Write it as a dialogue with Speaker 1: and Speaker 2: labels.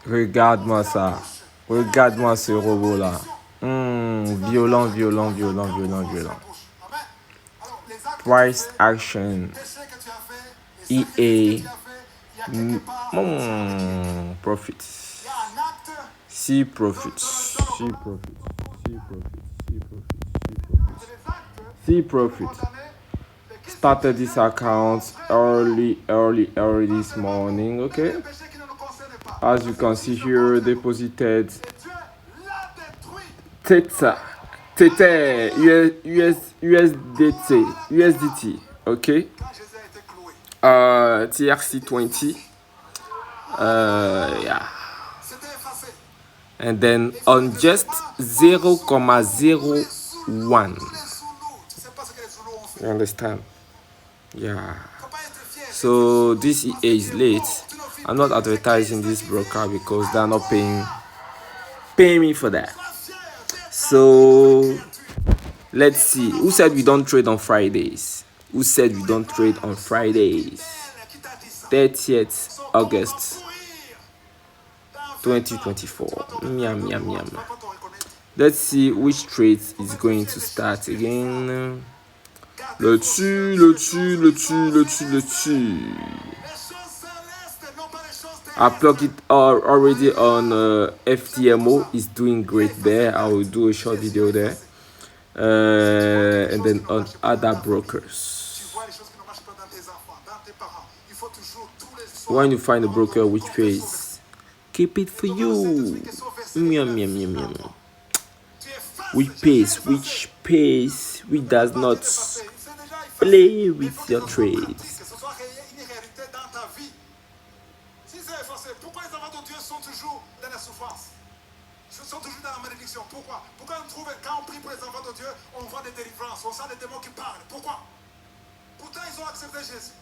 Speaker 1: Regarde-moi ça. Regarde-moi ce robot-là. Violent, violent, violent, violent, violent. Price action. EA. Profit. See profit. See profit. See profit. See profit. See profit. Started this account early this morning. Okay. As you can see here, deposited USDT, okay, TRC20, yeah, and then on just 0.01, you understand? Yeah. So this EA is late. I'm not advertising this broker because they're not paying me for that. So let's see. Who said we don't trade on Fridays? Who said we don't trade on Fridays? 30th August 2024. Miam, miam, miam. Let's see which trade is going to start again. Let's see. I plugged it already on FTMO. It's doing great there. I will do a short video there. And then on other brokers. When you find a broker which pays, keep it for you. Which pays, which does not play with your trades.
Speaker 2: Pourquoi les enfants de Dieu sont toujours dans la souffrance? Sont toujours dans la malédiction. Pourquoi? Pourquoi quand on prie pour les enfants de Dieu, on voit des délivrances, on sent des démons qui parlent? Pourquoi? Pourtant, ils ont accepté Jésus.